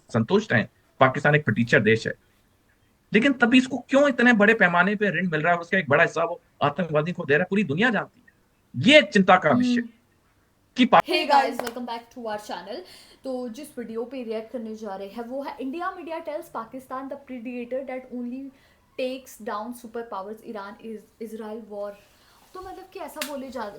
संतुष्ट हैं, पाकिस्तान एक फटीचर देश है, लेकिन तभी इसको क्यों इतने बड़े पैमाने पे ऋण मिल रहा है, उसका एक बड़ा हिस्सा वो आतंकवादी को दे रहा है, पूरी दुनिया जानती है। ये एक चिंता का विषय कि hey guys, welcome back to our channel. तो जिस वीडियो पे रिएक्ट करने जा रहे हैं वो है India media tells Pakistan the predator that only takes down super powers Iran is Israel war. तो मतलब कि ऐसा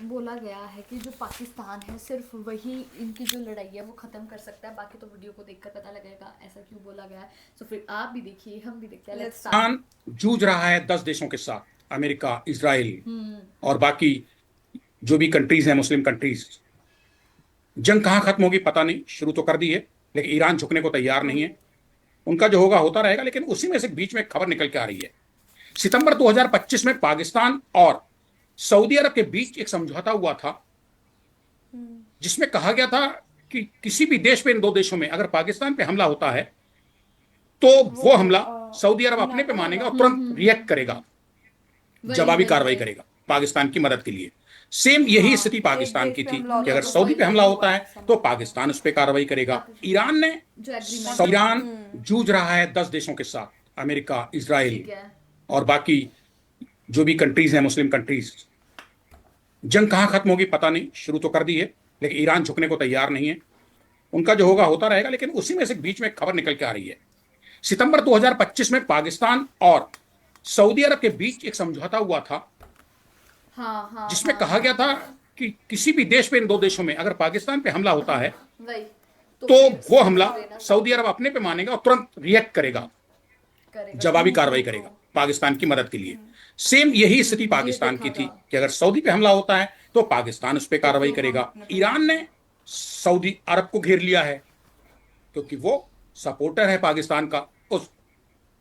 बोला गया है कि जो पाकिस्तान है सिर्फ वही इनकी जो लड़ाई है वो ख़त्म कर सकता है, बाकी तो वीडियो को देखकर पता लगेगा ऐसा क्यों बोला गया है। तो फिर आप भी देखिए, हम भी देखते हैं। Let's start. पाकिस्तान जूझ रहा है 10 देशों के साथ, अमेरिका, इजराइल और बाकी जो भी कंट्रीज हैं, मुस्लिम कंट्रीज। जंग कहां खत्म होगी पता नहीं, शुरू तो कर दी है लेकिन ईरान झुकने को तैयार नहीं है। उनका जो होगा होता रहेगा, लेकिन उसी में से बीच में एक खबर निकल के आ रही है। सितंबर 2025 में पाकिस्तान और सऊदी अरब के बीच एक समझौता हुआ था जिसमें कहा गया था कि किसी भी देश पे, इन दो देशों में अगर पाकिस्तान पे हमला होता है तो वो हमला सऊदी अरब अपने पे मानेगा और तुरंत रिएक्ट करेगा, जवाबी कार्रवाई करेगा पाकिस्तान की मदद के लिए। सेम यही स्थिति पाकिस्तान की थी कि अगर सऊदी पे हमला होता है तो पाकिस्तान उस पर कार्रवाई करेगा। ईरान ने ईरान जूझ रहा है 10 देशों के साथ, अमेरिका, इजराइल और बाकी जो भी कंट्रीज हैं, मुस्लिम कंट्रीज। जंग कहां खत्म होगी पता नहीं, शुरू तो कर दी है लेकिन ईरान झुकने को तैयार नहीं है। उनका जो होगा होता रहेगा, लेकिन उसी में से बीच में एक खबर निकल के आ रही है। सितंबर 2025 में पाकिस्तान और सऊदी अरब के बीच एक समझौता हुआ था जिसमें कहा गया था कि किसी भी देश पे, इन दो देशों में अगर पाकिस्तान पे हमला होता है तो वो हमला सऊदी अरब अपने पे मानेगा और तुरंत रिएक्ट करेगा, जवाबी कार्रवाई करेगा पाकिस्तान की मदद के लिए। सेम यही स्थिति पाकिस्तान की थी कि अगर सऊदी पे हमला होता है तो पाकिस्तान उस पर कार्रवाई करेगा। ईरान ने सऊदी अरब को घेर लिया है क्योंकि वो सपोर्टर है पाकिस्तान का। उस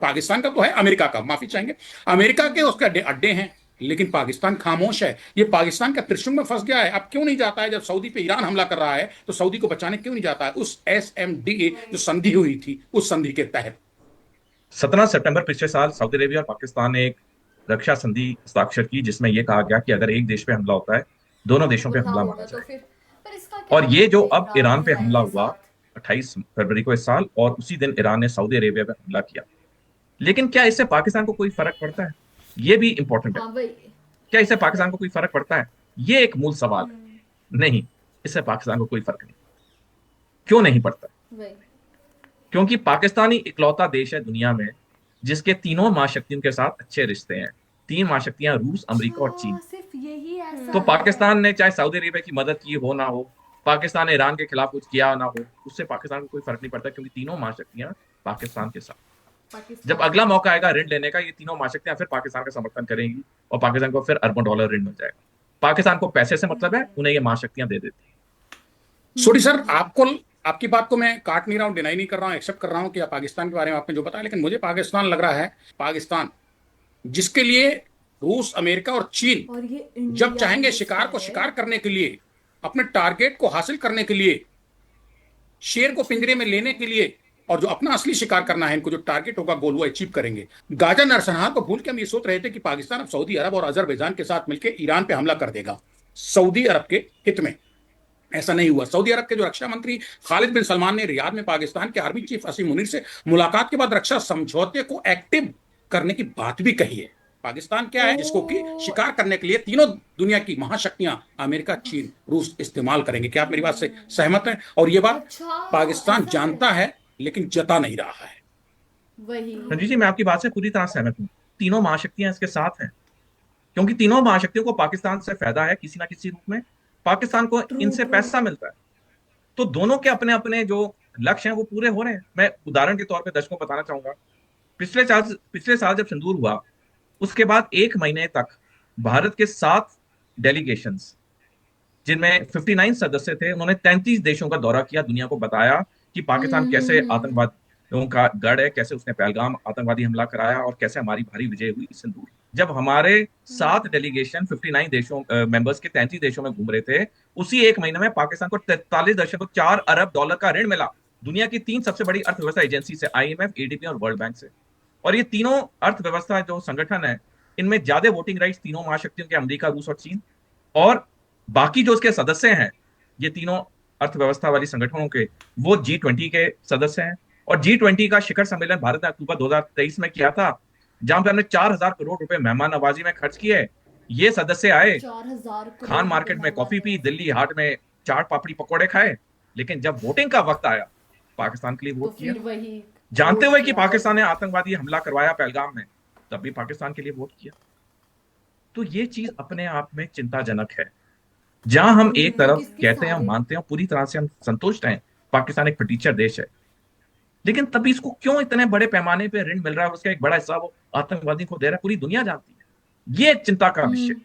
पाकिस्तान का तो है, अमेरिका का, माफी चाहेंगे, अमेरिका के उसके अड्डे अड्डे हैं, लेकिन पाकिस्तान खामोश है। ये पाकिस्तान का त्रिशंकु में फंस गया है। अब क्यों नहीं जाता है? जब सऊदी पे ईरान हमला कर रहा है तो सऊदी को बचाने क्यों नहीं जाता है? उस SMDA जो संधि हुई थी, उस संधि के तहत 17 सितंबर पिछले साल सऊदी अरेबिया और पाकिस्तान ने एक रक्षा संधि हस्ताक्षर की, जिसमें यह कहा गया कि अगर एक देश पे हमला होता है, दोनों देशों पे हमला माना तो जाएगा। फिर पर इसका क्या और ये लिंक जो है अब ईरान पे इजराइल हमला के हुआ साथ? 28 फरवरी को इस साल, और उसी दिन ईरान ने सऊदी अरेबिया पे हमला किया, लेकिन क्या इससे पाकिस्तान को कोई फर्क पड़ता है? ये भी इंपॉर्टेंट है। हाँ वही। क्या इससे पाकिस्तान को कोई फर्क पड़ता है? ये एक मूल सवाल है। नहीं, इससे पाकिस्तान को कोई फर्क नहीं। क्यों नहीं पड़ता? वही। क्योंकि पाकिस्तान ही इकलौता देश है दुनिया में जिसके तीनों महाशक्तियों के साथ अच्छे रिश्ते हैं। तीन महाशक्तियां, रूस, अमेरिका और चीन। अच्छा, सिर्फ यही ऐसा तो है। पाकिस्तान ने चाहे सऊदी अरेबिया की मदद की हो ना हो, पाकिस्तान ने ईरान के खिलाफ कुछ किया ना हो, उससे पाकिस्तान को कोई फर्क नहीं पड़ता, क्योंकि तीनों महाशक्तियां पाकिस्तान के साथ। जब पाकिस्तान अगला मौका आएगा ऋण लेने का, ये तीनों महाशक्तियां फिर पाकिस्तान का समर्थन करेंगी और पाकिस्तान को फिर अरबों डॉलर ऋण मिल जाएगा। पाकिस्तान को पैसे से मतलब है, उन्हें ये महाशक्तियां दे देती हैं। सोरी सर, आपको, आपकी बात को मैं काट नहीं रहा हूं, डिनाई नहीं कर रहा हूं, एक्सेप्ट कर रहा हूं कि पाकिस्तान के बारे में आपने जो बताया, लेकिन मुझे पाकिस्तान लग रहा है, पाकिस्तान जिसके लिए रूस, अमेरिका और चीन और ये जब इंडिया चाहेंगे बेस्ड शिकार को है। शिकार करने के लिए, अपने टारगेट को हासिल करने के लिए, शेर को पिंजरे में लेने के लिए, और जो अपना असली शिकार करना है, इनको जो टारगेट होगा गोल वो अचीव करेंगे। गाजा नरसंहार को भूल के हम ये सोच रहे थे कि पाकिस्तान अब सऊदी अरब और अजरबैजान के साथ मिलकर ईरान पे हमला कर देगा सऊदी अरब के हित में। ऐसा नहीं हुआ। सऊदी अरब के जो रक्षा मंत्री खालिद बिन सलमान ने रियाद में पाकिस्तान के आर्मी चीफ असीम मुनीर से मुलाकात के बाद रक्षा समझौते को एक्टिव करने की बात भी कही है। पाकिस्तान क्या है जिसको कि शिकार करने के लिए तीनों दुनिया की महाशक्तियां, अमेरिका, चीन, रूस इस्तेमाल करेंगे। क्या आप मेरी बात से सहमत हैं? और ये बात अच्छा, पाकिस्तान ऐसा है। जानता है लेकिन जता नहीं रहा है। वही। संजीव जी, मैं आपकी बात से पूरी तरह सहमत हूँ। तीनों महाशक्तियां इसके साथ हैं, क्योंकि तीनों महाशक्तियों को पाकिस्तान से फायदा है किसी ना किसी रूप में। पाकिस्तान को ट्रू इनसे ट्रू। पैसा मिलता है। तो दोनों के अपने अपने जो लक्ष्य हैं वो पूरे हो रहे हैं। मैं उदाहरण के तौर पे दर्शकों को बताना चाहूंगा, पिछले साल जब सिंदूर हुआ, उसके बाद 1 महीने तक भारत के 7 डेलीगेशंस, जिनमें 59 सदस्य थे, उन्होंने 33 देशों का दौरा किया, दुनिया को बताया कि पाकिस्तान कैसे आतंकवादियों का गढ़ है, कैसे उसने पहलगाम आतंकवादी हमला कराया और कैसे हमारी भारी विजय हुई सिंदूर। जब हमारे 7 डेलीगेशन 59 देशों मेंबर्स के 33 देशों में घूम रहे थे, उसी 1 महीने में पाकिस्तान को 43.4 अरब डॉलर का ऋण मिला, दुनिया की 3 सबसे बड़ी अर्थव्यवस्था एजेंसी से, IMF, ADB और वर्ल्ड बैंक से। और ये तीनों अर्थव्यवस्था जो संगठन है, इनमें ज्यादा वोटिंग राइट्स तीनों महाशक्तियों के, अमेरिका, रूस और चीन। और बाकी जो उसके सदस्य हैं, ये तीनों अर्थव्यवस्था वाली संगठनों के, वो G20 के सदस्य हैं। और G20 का शिखर सम्मेलन भारत ने अक्टूबर 2023 में किया था, जहां पे हमने 4,000 करोड़ रुपए मेहमान नवाजी में खर्च किए। ये सदस्य आए, 4,000 करोड़ खान रुपए मार्केट में मेहमान कॉफी पी, नवाजी। दिल्ली हाट में चाट पापड़ी पकौड़े खाए, लेकिन जब वोटिंग का वक्त आया, पाकिस्तान के लिए तो वोट किया। फिर वही जानते वोट हुए कि किया पाकिस्तान ने वही। आतंकवादी हमला करवाया पहलगाम में, तब भी पाकिस्तान के लिए वोट किया। तो ये चीज अपने आप में चिंताजनक है। जहां हम एक तो तरफ किसके कहते हैं, हम सारे। मानते हैं, पूरी तरह से हम संतुष्ट हैं, पाकिस्तान एक फटीचर देश है, लेकिन तभी इसको क्यों इतने बड़े पैमाने पे ऋण मिल रहा है, उसका एक बड़ा हिस्सा वो आतंकवादी को दे रहा है, पूरी दुनिया जानती है। ये एक चिंता का विषय हम्म।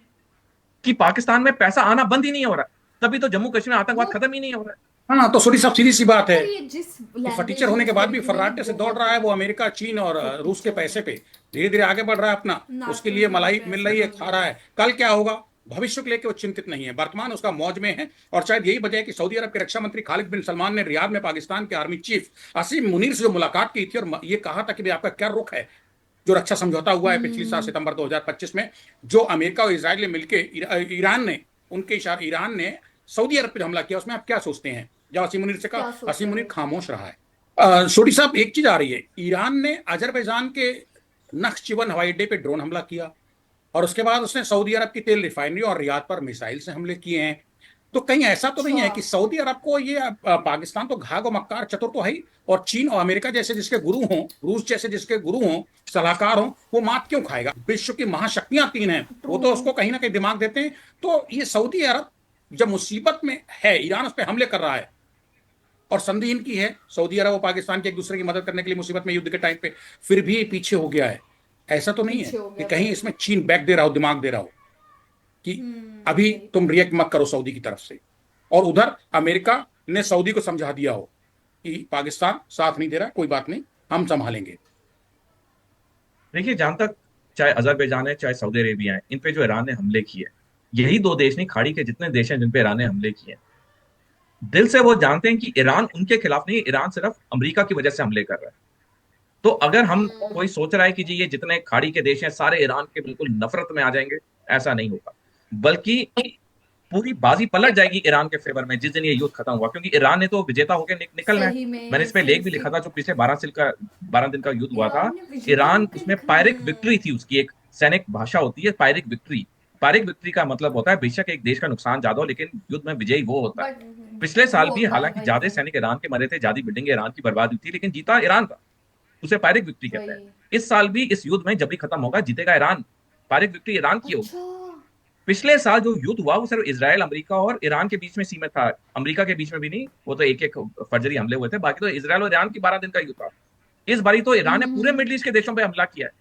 कि पाकिस्तान में पैसा आना बंद ही नहीं हो रहा, तभी तो जम्मू कश्मीर में आतंकवाद वो खत्म ही नहीं हो रहा है। हाँ, तो छोटी सी सीधी सी बात है पर ये जिस कि फटीचर लैंग्वेज होने के यूज बाद करी भी थी ना, ये फर्राटे से दौड़ बहुत रहा है वो अमेरिका, चीन और रूस के फटीचर पैसे है। पे धीरे धीरे आगे बढ़ रहा है अपना। उसके लिए नेशनलिज्म मलाई पे मिल ऐसे रही है, बोल खा रहे रहा हैं। है। कल क्या होगा भविष्य को लेकर वो चिंतित नहीं है, वर्तमान उसका मौज में है। और शायद यही वजह है कि सऊदी अरब के रक्षा मंत्री खालिद बिन सलमान ने रियाद में पाकिस्तान के आर्मी चीफ असीम मुनीर से जो मुलाकात की थी और ये कहा था कि भाई आपका क्या रुख है, जो रक्षा समझौता हुआ है पिछली साल हम्म। सितंबर 2025 में, जो अमेरिका और इसराइल ने मिलकर ईरान ने, उनके इशारे ईरान ने सऊदी अरब पर हमला किया, उसमें आप क्या सोचते हैं? जब असीम मुनीर से कहा, क्या असीम सोचते मुनीर हो? खामोश रहा है। सोडी साहब, एक चीज आ रही है, ईरान ने अजरबैजान के नख्चिवन हवाई अड्डे पे ड्रोन हमला किया और उसके बाद उसने सऊदी अरब की तेल रिफाइनरी और रियाद पर मिसाइल से हमले किए हैं। तो कहीं ऐसा तो नहीं अच्छा। है कि सऊदी अरब को ये पाकिस्तान तो घाघ और मक्कार चतुर तो है ही, और चीन और अमेरिका जैसे जिसके गुरु हों, रूस जैसे जिसके गुरु हों, सलाहकार हों, वो मात क्यों खाएगा? विश्व की महाशक्तियां तीन हैं, वो ट्रू। तो उसको कहीं ना कहीं दिमाग देते हैं। तो ये सऊदी अरब जब मुसीबत में है, ईरान उस पर हमले कर रहा है और संधि इनकी है, सऊदी अरब और पाकिस्तान के एक दूसरे की मदद करने के लिए मुसीबत में युद्ध के टाइम पे, फिर भी पीछे हो गया है। ऐसा तो नहीं है पीछे हो कि गया कहीं वही। इसमें चीन बैक दे रहा हो, दिमाग दे रहा हो कि अभी सही तुम कहा। रिएक्ट मत करो सऊदी की तरफ से, और उधर अमेरिका ने सऊदी को समझा दिया हो कि पाकिस्तान साथ नहीं दे रहा, कोई बात नहीं, हम संभालेंगे। देखिए, जहां तक चाहे अजरबैजान है चाहे सऊदी अरेबिया है, इन पे जो ईरान ने हमले किए, यही दो देश नहीं, खाड़ी के जितने देश हैं जिन पे ईरान ने हमले किए, दिल से वो जानते हैं कि ईरान उनके खिलाफ नहीं, ईरान सिर्फ अमेरिका की वजह से हमले कर रहा है। तो अगर हम, कोई सोच रहा है कि जी ये जितने खाड़ी के देश हैं सारे ईरान के बिल्कुल नफरत में आ जाएंगे, ऐसा नहीं होगा, बल्कि पूरी बाजी पलट जाएगी ईरान के फेवर में जिस दिन ये युद्ध खत्म हुआ, क्योंकि ईरान ने तो विजेता होकर निकलना है। सही मैंने में इस पे फिर लेख भी से लिखा था, जो पिछले 12 दिन का युद्ध हुआ था। ईरान ने विजेता ईरान, होके उसमें निकल। पायरिक विक्ट्री थी, उसकी एक सैनिक भाषा होती है पायरिक विक्ट्री। पायरिक विक्ट्री का मतलब होता है बेशक एक देश का नुकसान ज्यादा हो, लेकिन युद्ध में विजयी वो होता है। बट पिछले वो साल भी होता है हालांकि वही ज्यादा वही सैनिक ईरान के मरे थे, ज्यादा बिल्डिंगें ईरान की बर्बाद हुई थी, लेकिन जीता ईरान था। उसे पायरिक विक्ट्री कहते हैं। वही। इस साल भी इस युद्ध में जब भी खत्म होगा, जीतेगा ईरान। पायरिक विक्ट्री ईरान की होगी। अच्छा। पिछले साल जो युद्ध हुआ वो सिर्फ इजराइल, अमेरिका और ईरान के बीच में सीमित था। अमेरिका के बीच में भी नहीं, वो तो एक एक फर्जरी हमले हुए थे, बाकी तो इजराइल और ईरान की 12 दिन का युद्ध था। इस बारी तो ईरान ने पूरे हम्म। मिडिल ईस्ट के देशों पे हमला किया है।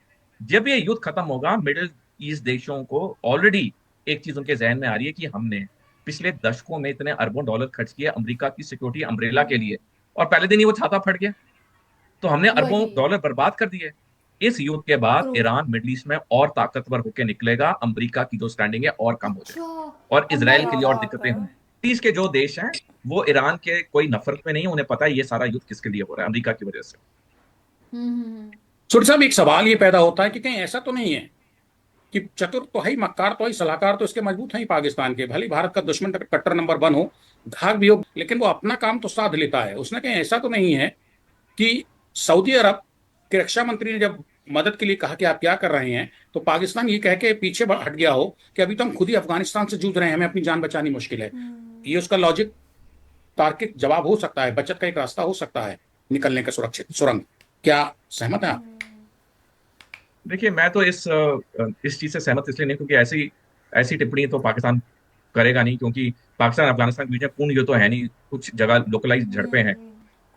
जब ये युद्ध खत्म होगा, मिडिल ईस्ट देशों को ऑलरेडी एक चीज उनके जहन में आ रही है कि हमने पिछले दशकों में इतने अरबों डॉलर खर्च किए अमेरिका की सिक्योरिटी अम्ब्रेला के लिए, और पहले दिन ही वो छाता फट गया, तो हमने अरबों वही। डॉलर बर्बाद कर दिए। इस युद्ध के बाद ट्रू। ईरान मिडिल ईस्ट में और ताकतवर होकर निकलेगा, अमेरिका की जो स्टैंडिंग है और कम हो अच्छा। जाएगी, और अब इसराइल मैं के लिए और बात दिक्कतें है। होंगी। ईस्ट के जो देश हैं वो ईरान के कोई नफरत में नहीं, उन्हें पता है ये सारा युद्ध किसके लिए हो रहा है, अमेरिका की वजह से। हम्म। छोटे साहब, एक सवाल ये पैदा होता है कि कहीं ऐसा तो नहीं है कि चतुर तो है ही, मक्कार तो है ही, सलाहकार तो इसके मजबूत है ही पाकिस्तान के, भले भारत का दुश्मन कट्टर नंबर 1 हो, धाक भी हो, लेकिन वो अपना काम तो साध लेता है। उसने कहीं ऐसा तो नहीं है कि सऊदी अरब के रक्षा मंत्री ने जब मदद के लिए कहा कि आप क्या कर रहे हैं, तो पाकिस्तान ये कह के पीछे हट गया हो कि अभी तो हम खुद ही अफगानिस्तान से जूझ रहे हैं, हमें अपनी जान बचानी मुश्किल है। ये उसका लॉजिक, तार्किक जवाब हो सकता है, बचत का एक रास्ता हो सकता है निकलने का, सुरक्षित सुरंग। क्या सहमत है आप? देखिए, मैं तो इस चीज से सहमत इसलिए नहीं, क्योंकि ऐसी ऐसी टिप्पणी तो पाकिस्तान करेगा नहीं, क्योंकि पाकिस्तान अफगानिस्तान के बीच में पूर्ण युद्ध तो है नहीं, कुछ जगह लोकलाइज झड़पें हैं,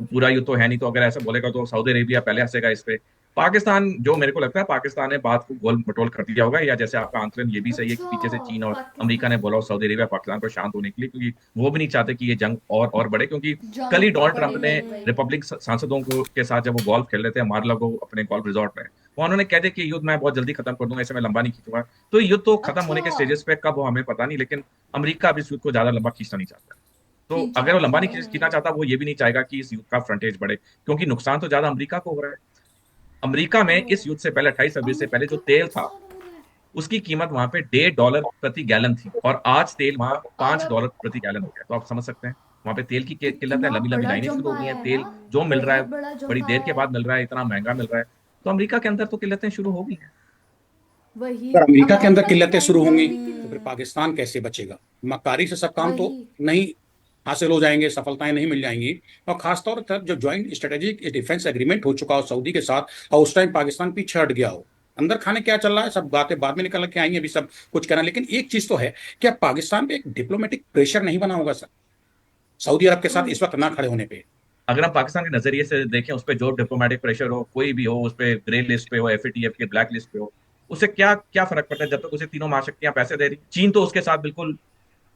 कुछ पूरा युद्ध तो है नहीं। तो अगर ऐसा बोलेगा तो सऊदी अरेबिया पहले हंसेगा इस पे। पाकिस्तान, जो मेरे को लगता है, पाकिस्तान ने बात को गोल मटोल कर दिया होगा, या जैसे आपका आंकलन ये भी सही है कि अच्छा। पीछे से चीन और अमेरिका पाकिस्तान ने बोला हो सऊदी अरेबिया पाकिस्तान को शांत होने के लिए, क्योंकि वो भी नहीं चाहते कि ये जंग और बढ़े। क्योंकि कल ही जंग डोनाल्ड ट्रंप बड़ी ने वही वही। रिपब्लिक सांसदों को के साथ जब वो गोल्फ खेल रहे थे मार-लागो अपने गोल्फ रिजॉर्ट में, वहाँ उन्होंने कह दिया कि युद्ध मैं बहुत जल्दी खत्म कर दूंगा, इसे मैं लंबा नहीं खींचूंगा। तो युद्ध तो खत्म अच्छा। होने के स्टेजेस पे कब हो हमें पता नहीं, लेकिन अमेरिका अब इस युद्ध को ज्यादा लंबा खींचना नहीं चाहता। तो अगर वो खींचना लंबा नहीं खींचना नहीं। चाहता, वो ये भी नहीं चाहेगा कि इस युद्ध का फ्रंटेज बढ़े, क्योंकि नुकसान तो ज्यादा अमेरिका को हो रहा है। अमेरिका में ट्रू। इस युद्ध से पहले 28 फरवरी से पहले जो अमेरिका को तेल था, नुकसान हो रहा है। उसकी कीमत वहां पे $1.5 प्रति गैलन थी, और आज तेल वहां और $5 अब प्रति गैलन हो गया। तो आप समझ सकते हैं वहां पे तेल की किल्लत है, कितना लंबी लंबी बड़ा लाइनें जंप शुरू हो गई आया हैं, है तेल ना, जो मिल रहा है बहुत बड़ा बड़ी जंप देर आया के है। बाद मिल रहा है, इतना महंगा मिल रहा है। तो अमेरिका के अंदर तो किल्लतें शुरू हो गई हैं। वही अगर अमेरिका के अंदर अमेरिका की किल्लतें शुरू होंगी नाइनटीन की तो फिर पाकिस्तान कैसे बचेगा? मक्कारी से सब काम तो वही नहीं हासिल हो जाएंगे, सफलताएं नहीं मिल जाएंगी। और खासतौर पर जो ज्वाइंट स्ट्रेटेजिक डिफेंस एग्रीमेंट हो चुका हो सऊदी के साथ, और उस टाइम पाकिस्तान पीछे हट गया हो। अंदर खाने क्या चल रहा है, सब बातें बाद में निकल के आएंगी, अभी सब कुछ कहना। लेकिन एक चीज तो है, क्या पाकिस्तान पे एक डिप्लोमेटिक प्रेशर नहीं बना होगा सर, सऊदी अरब के साथ इस वक्त ना खड़े होने पे? अगर हम पाकिस्तान के नजरिए से देखें, उस पर जो डिप्लोमेटिक प्रेशर हो, कोई भी हो, उस पर ग्रे लिस्ट पे हो, एफएटीएफ के ब्लैक लिस्ट पे हो, उससे क्या क्या फर्क पड़ता है जब तक उसे तीनों महाशक्तियां पैसे दे रही। चीन तो उसके साथ बिल्कुल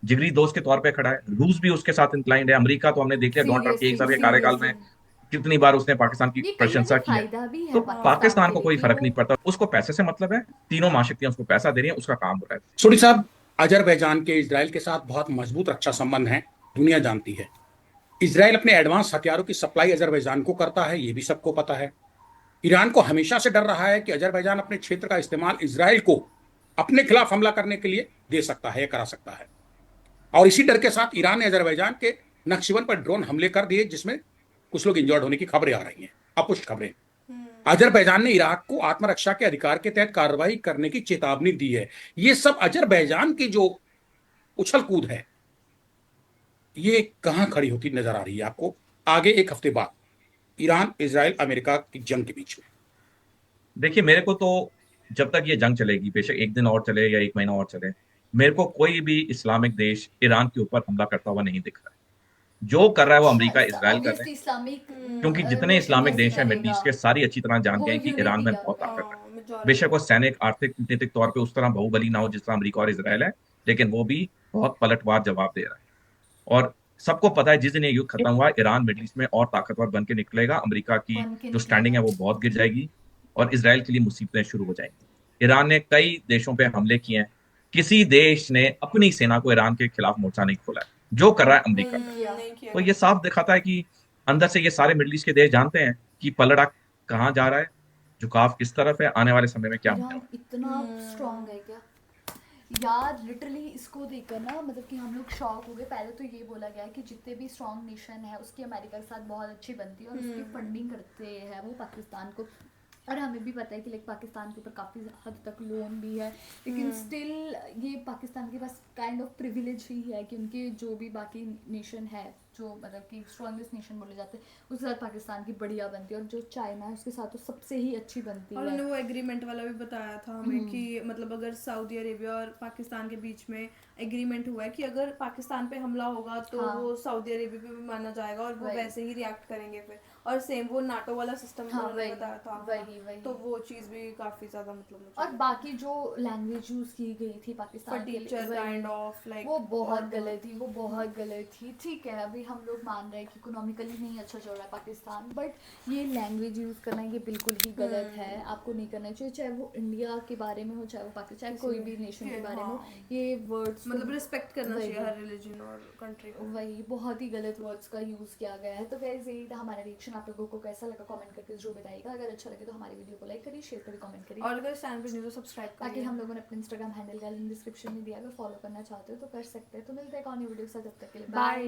जिगरी दोस्त के तौर पे खड़ा है, रूस भी उसके साथ इंक्लाइंड है, अमेरिका तो हमने देख लिया डोनाल्ड ट्रंप के एक सीरियसली साल के कार्यकाल में सीरियसली कितनी बार उसने पाकिस्तान की ये कहीं ना प्रशंसा कहीं की है। फायदा भी तो है पाकिस्तान पाकिस्तान के को लिए कोई कि फर्क वो नहीं पड़ता, उसको पैसे से मतलब है, तीनों महाशक्तियां उसको पैसा दे रही हैं, उसका काम हो रहा है। सोडी साहब, अजरबैजान के इजराइल के साथ बहुत मजबूत रक्षा संबंध है, दुनिया जानती है। इजराइल अपने एडवांस हथियारों की सप्लाई अजरबैजान को करता है, ये भी सबको पता है। ईरान को हमेशा से डर रहा है कि अजरबैजान अपने क्षेत्र का इस्तेमाल इजराइल को अपने खिलाफ हमला करने के लिए दे सकता है या करा सकता है। और इसी डर के साथ ईरान ने अजरबैजान के नक्शिवन पर ड्रोन हमले कर दिए, जिसमें कुछ लोग इंजर्ड होने की खबरें आ रही हैं, अपुष्ट खबरें। अजरबैजान ने इराक को आत्मरक्षा के अधिकार के तहत कार्रवाई करने की चेतावनी दी है। ये सब अजरबैजान की जो उछल कूद है, ये कहां खड़ी होती नजर आ रही है आपको आगे एक हफ्ते बाद ईरान इजराइल अमेरिका की जंग के बीच में? देखिए, मेरे को तो जब तक ये जंग चलेगी, बेशक एक दिन और चले या एक महीना और चले, मेरे को कोई भी इस्लामिक देश ईरान के ऊपर हमला करता हुआ नहीं दिख रहा है। जो कर रहा है वो अच्छा, अमेरिका इसराइल कर रहे हैं, ऑब्वियसली इस्लामिक क्योंकि जितने नेशन इस्लामिक वैसे देश हैं मिडल करेगा, ईस्ट के, सारी अच्छी तरह जानते वो हैं कि ईरान यूनिटी में है बहुत उनका। ताकत है। बेशक मेजॉरिटी। वो सैनिक आर्थिक कूटनीतिक तौर पे उस तरह बाहुबली ना हो जिस तरह अमेरिका और इसराइल है, लेकिन वो भी बहुत पलटवार जवाब दे रहा है। और सबको पता है जिस दिन ये युद्ध खत्म हुआ, ईरान मिडल ईस्ट में और ताकतवर बन के निकलेगा, अमेरिका की बन के जो स्टैंडिंग है निकलेगा। वो बहुत गिर जाएगी, और इसराइल के लिए मुसीबतें शुरू हो जाएंगी। ईरान ने कई देशों पे हमले किए हैं, किसी देश ने अपनी सेना को ईरान के खिलाफ मोर्चा नहीं खोला है, जो कर रहा है अमेरिका कर रहा है। किया। नहीं किया तो ये कभी। साफ दिखाता है कि अंदर से ये सारे मिडल ईस्ट के देश जानते हैं कि पलड़ा कहाँ जा रहा है, झुकाव किस तरफ है, आने वाले समय में क्या होने ईरान वाला इतना स्ट्रांग है क्या यार, लिटरली इसको देखकर ना मतलब कि हम लोग शॉक हो गए। पहले तो ये बोला गया कि जितने भी स्ट्रांग नेशन है उसकी अमेरिका के साथ बहुत अच्छी बनती है और उसकी फंडिंग करते हैं वो पाकिस्तान को। और हमें भी पता है कि लाइक पाकिस्तान के ऊपर काफ़ी हद तक लोन भी है, लेकिन स्टिल ये पाकिस्तान के पास काइंड ऑफ प्रिविलेज ही है कि उनके जो भी बाकी नेशन है जो मतलब कि स्ट्रॉन्गेस्ट नेशन बोले जाते हैं उसके साथ पाकिस्तान की बढ़िया बनती है, और जो चाइना है उसके साथ तो सबसे ही अच्छी बनती और है। उन्होंने वो एग्रीमेंट वाला भी बताया था हमें कि मतलब अगर सऊदी अरेबिया और पाकिस्तान के बीच में एग्रीमेंट हुआ है कि अगर पाकिस्तान पे हमला होगा तो हाँ। वो सऊदी अरेबिया पे भी माना जाएगा और वो वही। वैसे ही रिएक्ट करेंगे फिर। और सेम वो नाटो वाला सिस्टम हाँ, उन्होंने वही, बताया था। वही। तो वो चीज़ भी काफ़ी ज़्यादा मतलब मुझे और बाकी जो लैंग्वेज यूज की गई थी पाकिस्तान के लिए टीचर वही, काइंड ऑफ लाइक वो बहुत गलत थी, वो बहुत गलत थी। ठीक है, अभी हम लोग मान रहे हैं कि इकोनॉमिकली नहीं अच्छा चल रहा है पाकिस्तान, बट ये लैंग्वेज यूज करना ये बिल्कुल ही गलत है, आपको नहीं करना चाहिए। चाहे वो इंडिया के बारे में हो, चाहे वो पाकिस्तान, चाहे कोई भी नेशन के बारे में हो, ये वर्ड्स मतलब रिस्पेक्ट करना वही। चाहिए हर रिलीजन और कंट्री को। वही बहुत ही गलत वर्ड्स का यूज़ किया गया है। तो गाइस यही था हमारा रिएक्शन, आप लोगों को कैसा लगा कमेंट करके जरूर बताइएगा। अगर अच्छा लगे तो हमारी वीडियो को लाइक करिए, शेयर करिए, कमेंट करिए, और अगर चैनल पे न्यू तो सब्सक्राइब ताकि करिए। हम लोगों ने अपने इंस्टाग्राम हैंडल का लिंक डिस्क्रिप्शन में दिया है, अगर फॉलो करना चाहते हो तो कर सकते हैं। तो मिलते हैं एक और नई वीडियो के साथ, तब तक के लिए बाय।